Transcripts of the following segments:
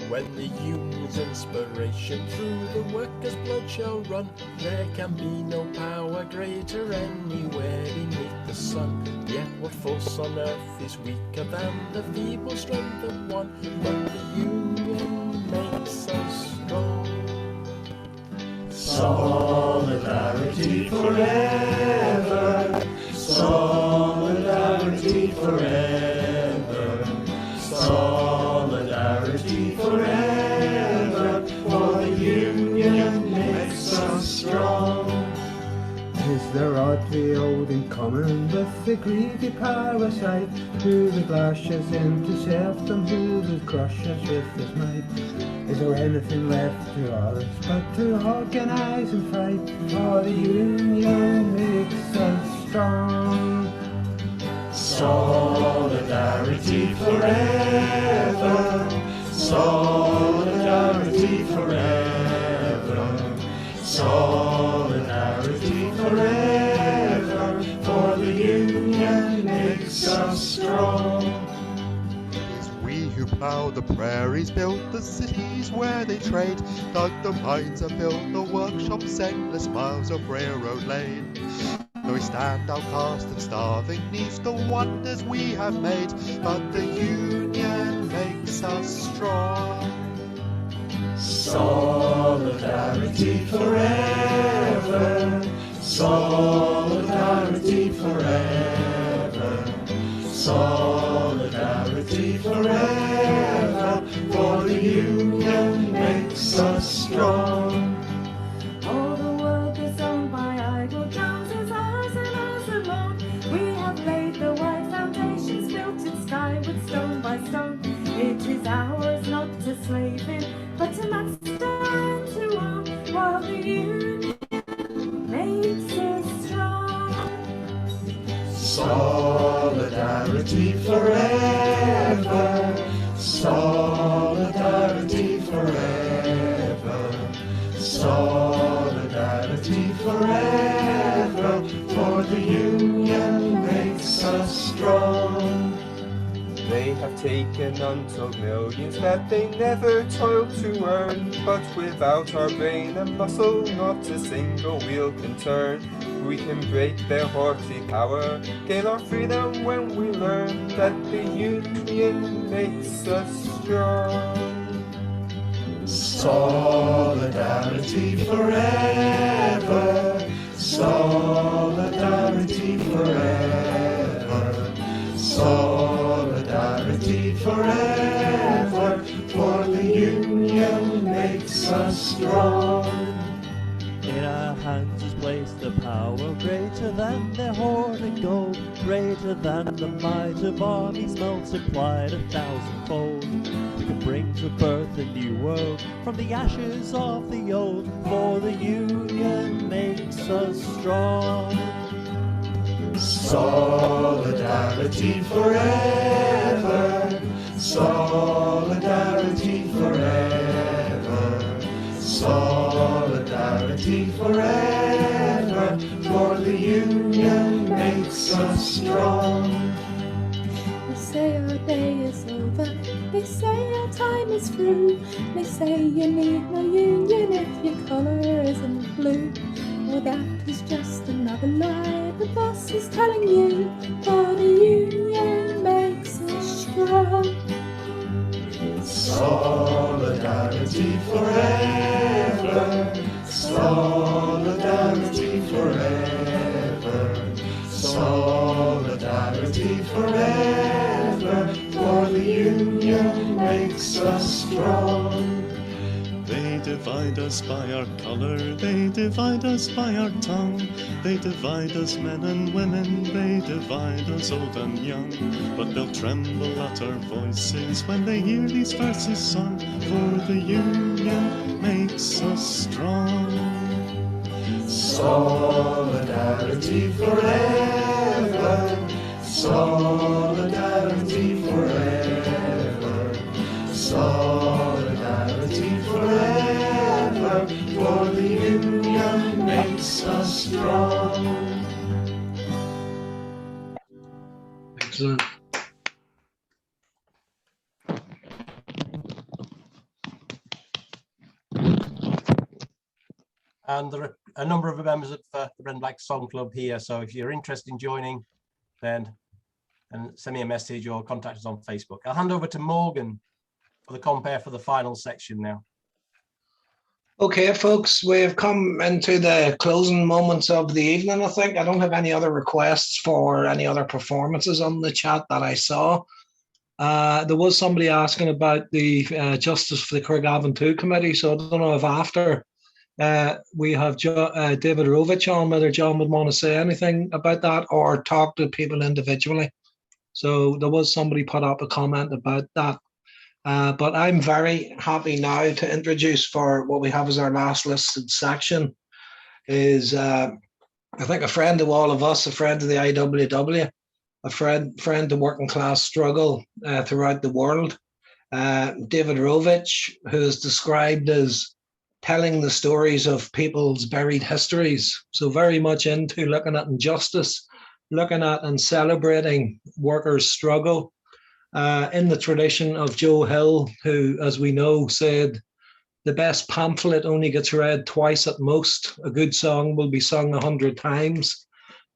When the union's inspiration through the workers' blood shall run, there can be no power greater anywhere beneath the sun. Yet what force on earth is weaker than the feeble strength of one? But the union makes us strong. Solidarity forever, solidarity forever, solidarity forever, for the union makes us strong. Is there aught we hold in common with the greedy parasite, who would lash us into serfdom, who would crush us with his might? Is there anything left to us but to organise and fight? For the union makes us strong. Solidarity forever, solidarity forever, solidarity forever, for the union makes us strong. We who ploughed the prairies, built the cities where they trade, dug the mines and built the workshops, endless miles of railroad lane. Though we stand outcast and starving neath the wonders we have made, but the union makes us strong. Solidarity forever, solidarity forever, solidarity forever, for the union makes us strong. All the world is owned by idle drums, is ours and ours alone. We have laid the wide foundations, built it skyward stone by stone. It is ours not to slave in, but to master and to own, while the union makes us strong. Solidarity forever, solidarity forever, solidarity forever, for the union makes us strong. They have taken untold millions that they never toiled to earn, but without our brain and muscle not a single wheel can turn. We can break their haughty power, gain our freedom when we learn that the union makes us strong. Solidarity forever, solidarity forever, solidarity forever, for the union makes us strong. In our hands is placed the power greater than their hoard of gold, greater than the might of armies multiplied 1,000-fold. We can bring to birth a new world from the ashes of the old, for the union makes us strong. Solidarity forever, solidarity forever, solidarity forever, for the union makes us strong. They say our day is over, they say our time is through, they say you need no union if your colour isn't blue. Well, that is just another lie the boss is telling you, for the union makes us strong. Solidarity forever, solidarity forever, solidarity forever, for the union makes us strong. They divide us by our colour, they divide us by our tongue, they divide us men and women, they divide us old and young. But they'll tremble at our voices when they hear these verses sung, for the union makes us strong. Solidarity forever, solidarity forever, solidarity forever, for the union makes us strong. Excellent. and there are a number of members of the Red and Black Songclub here. So if you're interested in joining, then send me a message or contact us on Facebook. I'll hand over to Morgan for the compare for the final section now. Okay, folks, we've come into the closing moments of the evening, I think. I don't have any other requests for any other performances on the chat that I saw. There was somebody asking about the Justice for the Craigavon 2 committee, so I don't know if after we have David Rovics on, whether John would want to say anything about that or talk to people individually. So there was somebody put up a comment about that. But I'm very happy now to introduce for what we have as our last listed section is, I think, a friend of all of us, a friend of the IWW, a friend to working class struggle throughout the world, David Rovics, who is described as telling the stories of people's buried histories. So very much into looking at injustice, looking at and celebrating workers' struggle. In the tradition of Joe Hill, who, as we know, said, the best pamphlet only gets read twice at most. A good song will be sung 100 times.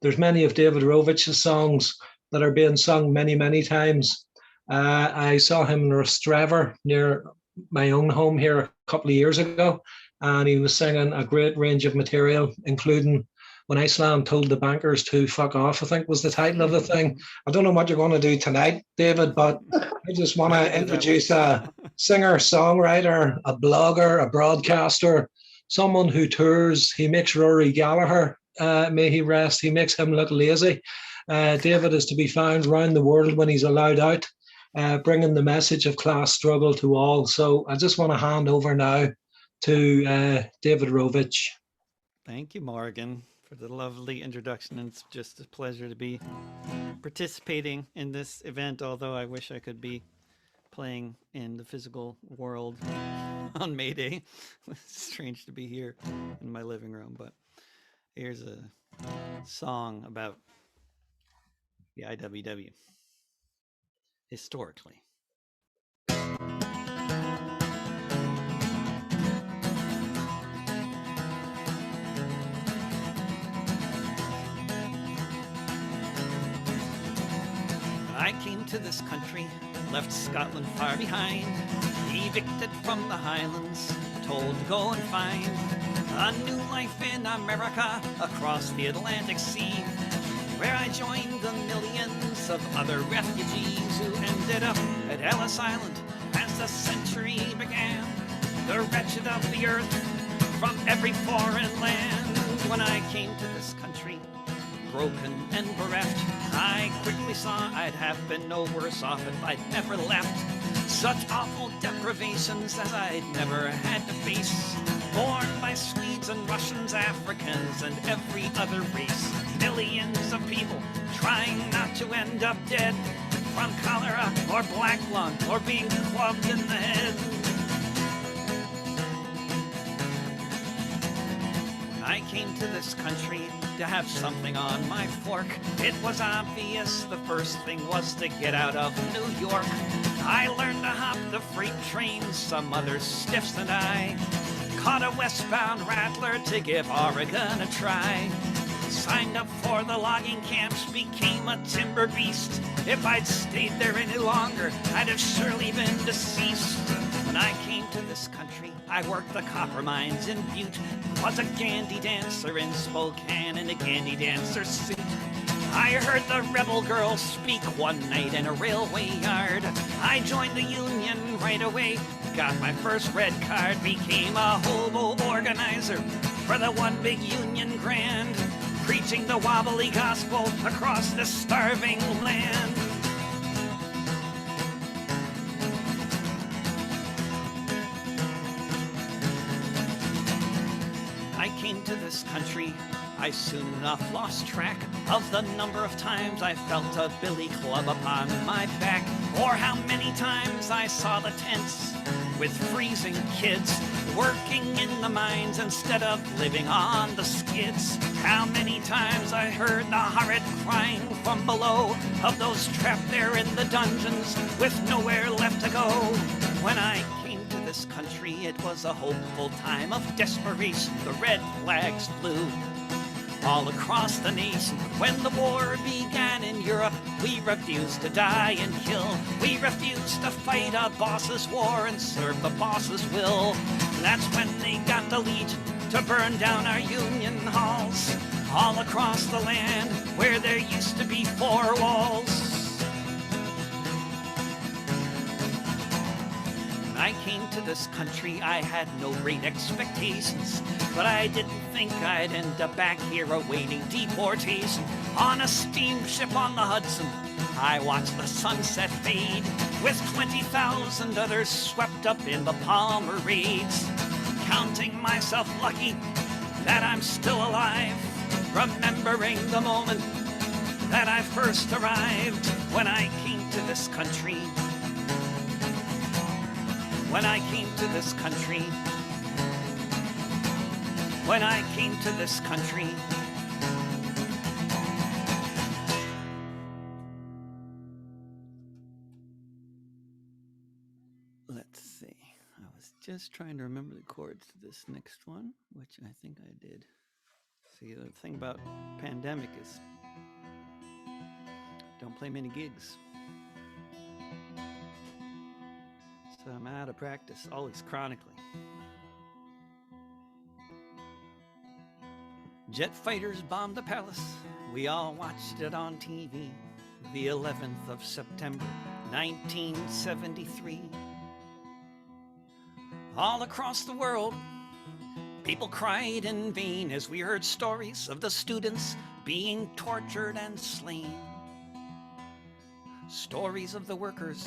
There's many of David Rovics' songs that are being sung many, many times. I saw him in Rostrevor near my own home here a couple of years ago, and he was singing a great range of material, including When Iceland Told the Bankers to Fuck Off, I think was the title of the thing. I don't know what you're going to do tonight, David, but I just want to introduce a singer, songwriter, a blogger, a broadcaster, someone who tours. He makes Rory Gallagher, may he rest, he makes him look lazy. David is to be found around the world when he's allowed out, bringing the message of class struggle to all. So I just want to hand over now to David Rovics. Thank you, Morgan, for the lovely introduction. It's just a pleasure to be participating in this event, although I wish I could be playing in the physical world on May Day. It's strange to be here in my living room, but here's a song about the IWW historically. I came to this country, left Scotland far behind, evicted from the Highlands, told to go and find a new life in America across the Atlantic Sea, where I joined the millions of other refugees who ended up at Ellis Island as the century began. The wretched of the earth from every foreign land. When I came to this country, broken and bereft, I quickly saw I'd have been no worse off if I'd never left. Such awful deprivations as I'd never had to face, born by Swedes and Russians, Africans, and every other race. Millions of people trying not to end up dead from cholera or black lung or being clubbed in the head. I came to this country to have something on my fork. It was obvious the first thing was to get out of New York. I learned to hop the freight trains, some other stiffs and I caught a westbound rattler to give Oregon a try. Signed up for the logging camps, became a timber beast. If I'd stayed there any longer, I'd have surely been deceased. When I came to this country, I worked the copper mines in Butte, was a Gandhi dancer in Spokane in a Gandhi dancer suit. I heard the rebel girls speak one night in a railway yard. I joined the union right away, got my first red card, became a hobo organizer for the one big union grand, preaching the wobbly gospel across the starving land. I came to this country, I soon enough lost track of the number of times I felt a billy club upon my back, or how many times I saw the tents with freezing kids working in the mines instead of living on the skids. How many times I heard the horrid crying from below of those trapped there in the dungeons with nowhere left to go. When I came to this country, it was a hopeful time of desperation. The red flags flew all across the nation. When the war began in Europe, we refused to die and kill. We refused to fight a boss's war and serve the boss's will. That's when they got the Legion to burn down our union halls all across the land where there used to be four walls. When I came to this country, I had no great expectations, but I didn't think I'd end up back here awaiting deportation. On a steamship on the Hudson, I watched the sunset fade, with 20,000 others swept up in the Palmer raids. Counting myself lucky that I'm still alive, remembering the moment that I first arrived when I came to this country. When I came to this country. When I came to this country. Let's see. I was just trying to remember the chords to this next one, which I think I did. See, the thing about pandemic is don't play many gigs. So I'm out of practice, always chronically. Jet fighters bombed the palace. We all watched it on TV. The 11th of September, 1973. All across the world, people cried in vain as we heard stories of the students being tortured and slain. Stories of the workers,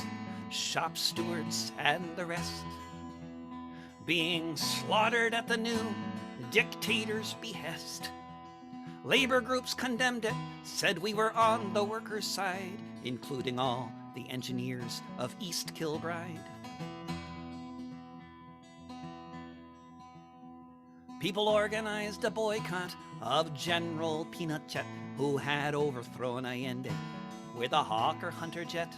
shop stewards, and the rest being slaughtered at the new dictator's behest. Labor groups condemned it, said we were on the workers' side, including all the engineers of East Kilbride. People organized a boycott of General Pinochet, who had overthrown Allende with a Hawker Hunter jet.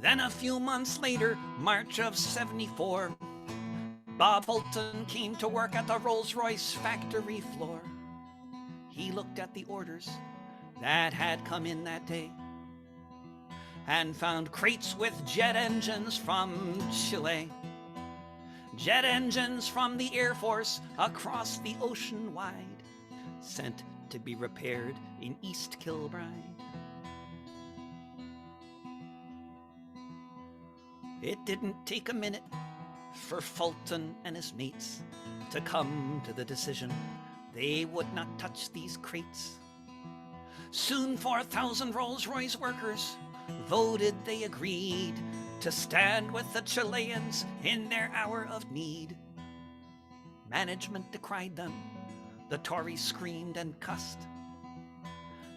Then a few months later, March of '74, Bob Fulton came to work at the Rolls-Royce factory floor. He looked at the orders that had come in that day and found crates with jet engines from Chile. Jet engines from the Air Force across the ocean wide, sent to be repaired in East Kilbride. It didn't take a minute for Fulton and his mates to come to the decision they would not touch these crates. Soon 4,000 Rolls-Royce workers voted they agreed to stand with the Chileans in their hour of need. Management decried them, the Tories screamed and cussed,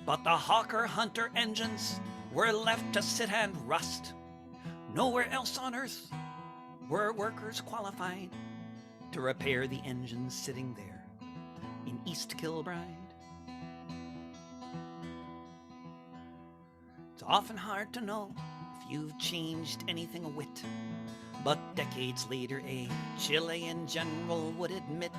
but the Hawker Hunter engines were left to sit and rust. Nowhere else on earth were workers qualified to repair the engines sitting there in East Kilbride. It's often hard to know if you've changed anything a whit, but decades later a Chilean general would admit,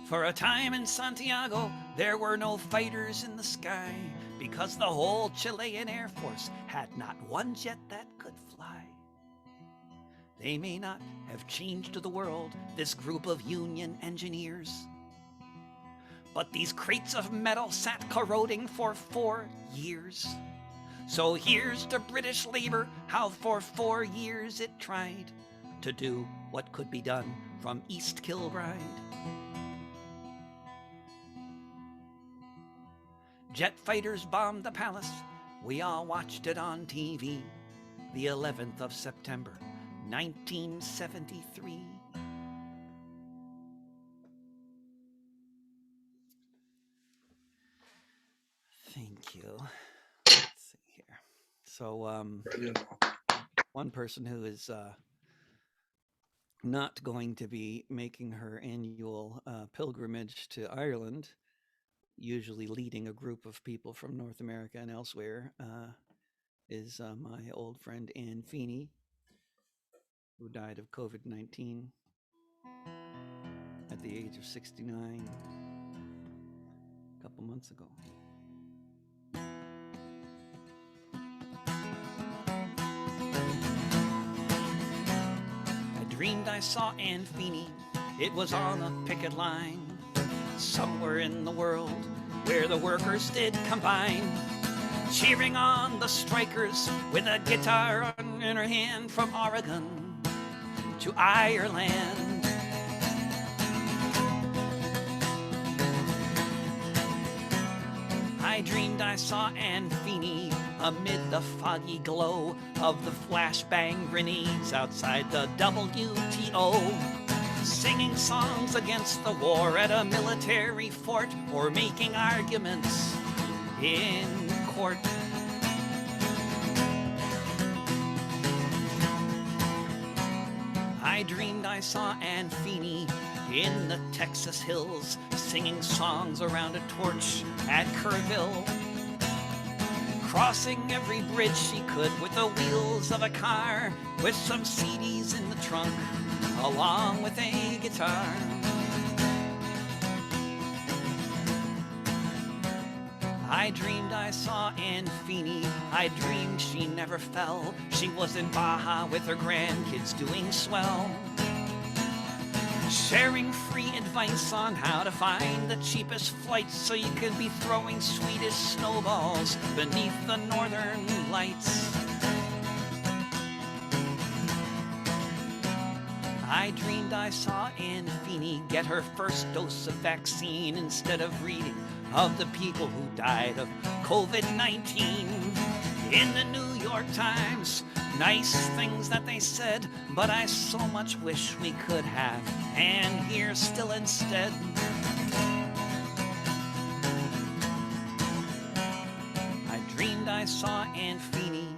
for a time in Santiago there were no fighters in the sky, because the whole Chilean Air Force had not one jet that could fly. They may not have changed the world, this group of union engineers, but these crates of metal sat corroding for 4 years. So here's to British labor, how for 4 years it tried to do what could be done from East Kilbride. Jet fighters bombed the palace. We all watched it on TV. The 11th of September, 1973. Thank you. Let's see here. So, one person who is not going to be making her annual pilgrimage to Ireland, usually leading a group of people from North America and elsewhere, is my old friend Ann Feeney. who died of COVID-19 at the age of 69 a couple months ago. I dreamed I saw Ann Feeney. It was on a picket line somewhere in the world where the workers did combine, cheering on the strikers with a guitar in her hand, from Oregon to Ireland. I dreamed I saw Ann Feeney amid the foggy glow of the flashbang grenades outside the WTO, singing songs against the war at a military fort, or making arguments in court. I dreamed I saw Ann Feeney in the Texas hills, singing songs around a torch at Kerrville, crossing every bridge she could with the wheels of a car, with some CDs in the trunk along with a guitar. I dreamed I saw Ann Feeney. I dreamed she never fell. She was in Baja with her grandkids doing swell, sharing free advice on how to find the cheapest flights so you could be throwing Swedish snowballs beneath the northern lights. I dreamed I saw Ann Feeney get her first dose of vaccine instead of reading of the people who died of COVID-19 in the New York Times. Nice things that they said, but I so much wish we could have Ann here still instead. I dreamed I saw Ann Feeney.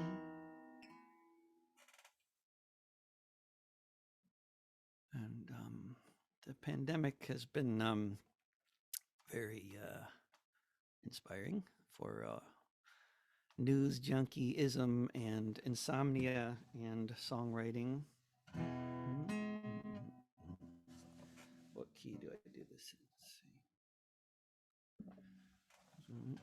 And the pandemic has been very inspiring for news junkie-ism and insomnia and songwriting. What key do I do this in? Let's see.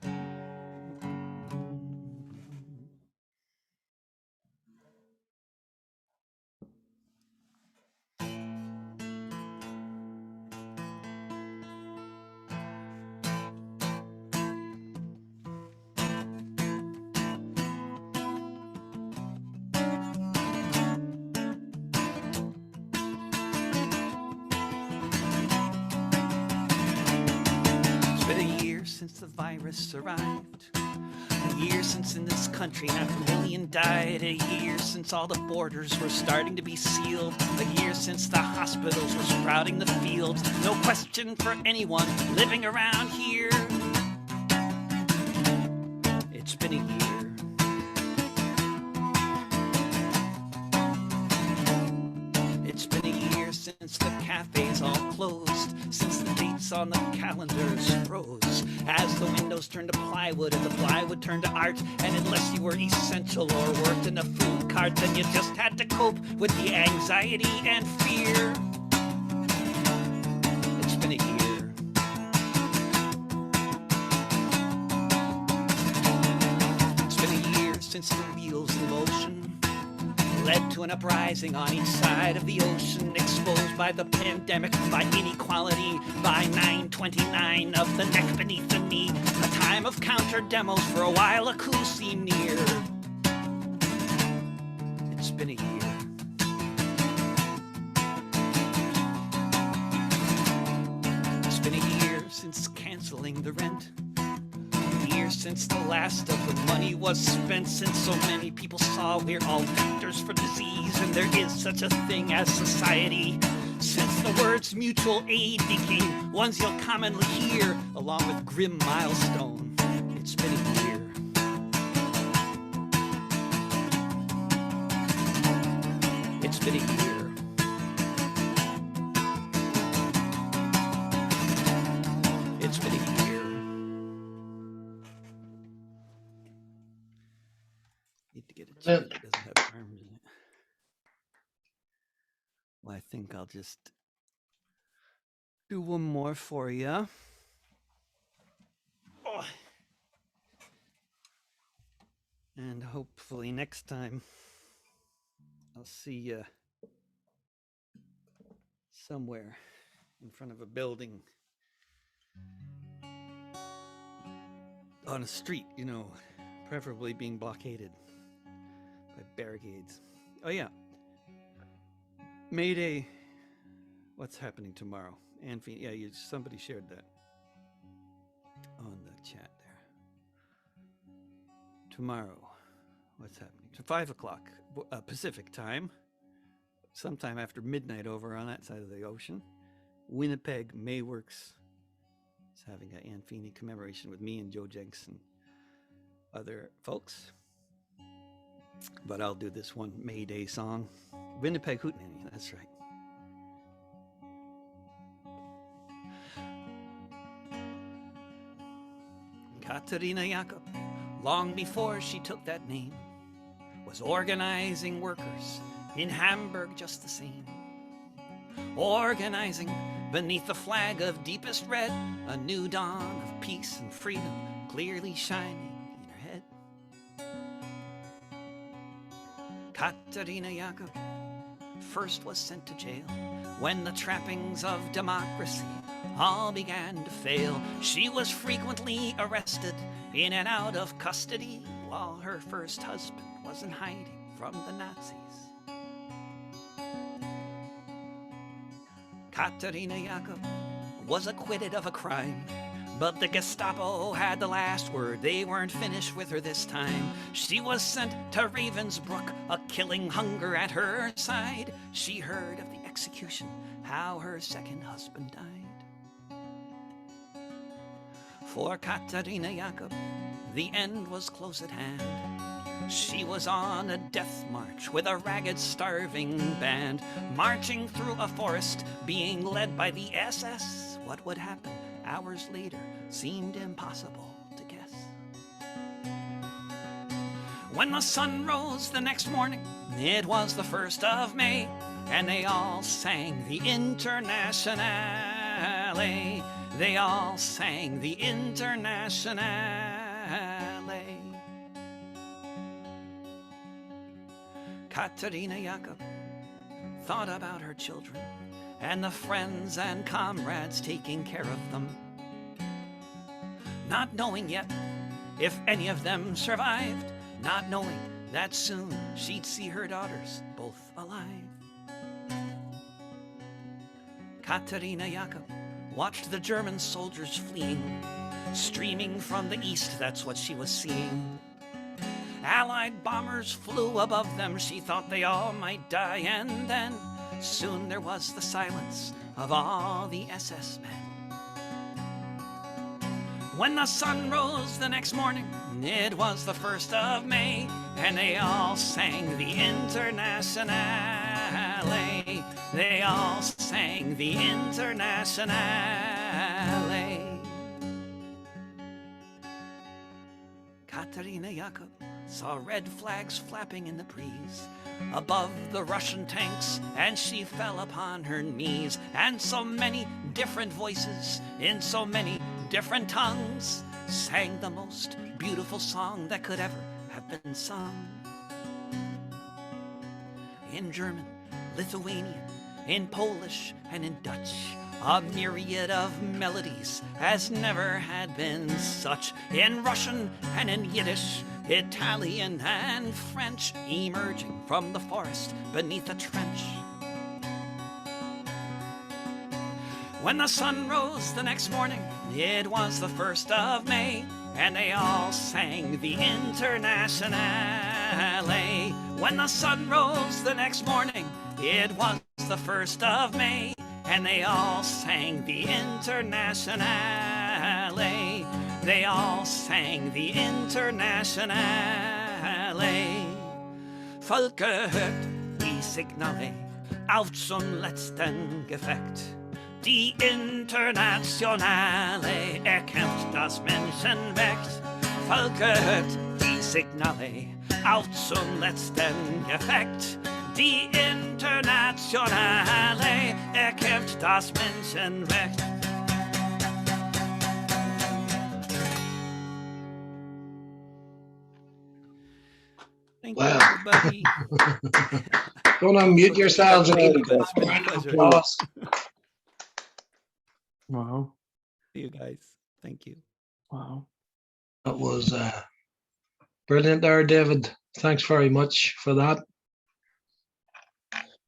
Since the virus arrived, a year since in this country 500,000 died, a year since all the borders were starting to be sealed, a year since the hospitals were sprouting the fields. No question for anyone living around here, it's been a year. It's been a year since the cafes all closed, since the dates on the calendars froze, as the windows turned to plywood and the plywood turned to art, and unless you were essential or worked in a food cart, then you just had to cope with the anxiety and fear. It's been a year. It's been a year since the wheels in motion led to an uprising on each side of the ocean, exposed by the pandemic, by inequality, by 9/29 of the neck beneath the knee. A time of counter demos, for a while a coup seemed near. It's been a year. It's been a year since canceling the rent, since the last of the money was spent, since so many people saw we're all vectors for disease and there is such a thing as society, since the words mutual aid became ones you'll commonly hear along with grim milestone. It's been a year. It's been a year. It's been a year. Need to get a tune that doesn't have terms in it. Well, I think I'll just do one more for you. Oh. And hopefully next time I'll see you somewhere in front of a building on a street, you know, preferably being blockaded by barricades. Oh yeah, MayDay, what's happening tomorrow? And yeah, somebody shared that on the chat there. Tomorrow, what's happening? To 5 o'clock Pacific time, sometime after midnight over on that side of the ocean. Winnipeg Mayworks is having an Ann Feeney commemoration with me and Joe Jenks and other folks. But I'll do this one MayDay song. Winnipeg Hootenanny, that's right. Katarina Jakob, long before she took that name, was organizing workers in Hamburg just the same. Organizing beneath the flag of deepest red, a new dawn of peace and freedom clearly shining in her head. Katarina Jakob first was sent to jail when the trappings of democracy all began to fail. She was frequently arrested in and out of custody while her first husband was in hiding from the Nazis. Katarina Jakob was acquitted of a crime, but the Gestapo had the last word. They weren't finished with her this time. She was sent to Ravensbrück, a killing hunger at her side. She heard of the execution, how her second husband died. For Katarina Jakob, the end was close at hand. She was on a death march with a ragged, starving band, marching through a forest, being led by the SS. What would happen hours later seemed impossible to guess. When the sun rose the next morning, it was the 1st of May, and they all sang the Internationale. They all sang the Internationale. Katarina Jakob thought about her children and the friends and comrades taking care of them, not knowing yet if any of them survived, not knowing that soon she'd see her daughters both alive. Katarina Jakob watched the German soldiers fleeing, streaming from the east, that's what she was seeing. Allied bombers flew above them, she thought they all might die, and then soon there was the silence of all the SS men. When the sun rose the next morning, it was the 1st of May, and they all sang the Internationale. They all sang the Internationale. Katarina Jakob saw red flags flapping in the breeze above the Russian tanks, and she fell upon her knees. And so many different voices in so many different tongues sang the most beautiful song that could ever have been sung. In German, Lithuanian, in Polish, and in Dutch, a myriad of melodies as never had been such. In Russian and in Yiddish, Italian and French, emerging from the forest beneath a trench. When the sun rose the next morning, it was the 1st of May, and they all sang the Internationale. When the sun rose the next morning, it was the 1st of May, and they all sang the Internationale. They all sang the Internationale. Volke, hört die Signale auf zum letzten Gefecht. Die Internationale erkämpft das Menschenrecht. Volke, hört die Signale auf zum letzten Gefecht. Die internationale kämpft das Menschenrecht. Thank Wow. you, everybody. Don't unmute yourselves and It's eat been a round of pleasure. applause. Wow. See you guys. Thank you. Wow. That was brilliant there, David. Thanks very much for that.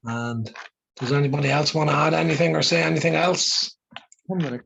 And does anybody else want to add anything or say anything else? I'm gonna cry.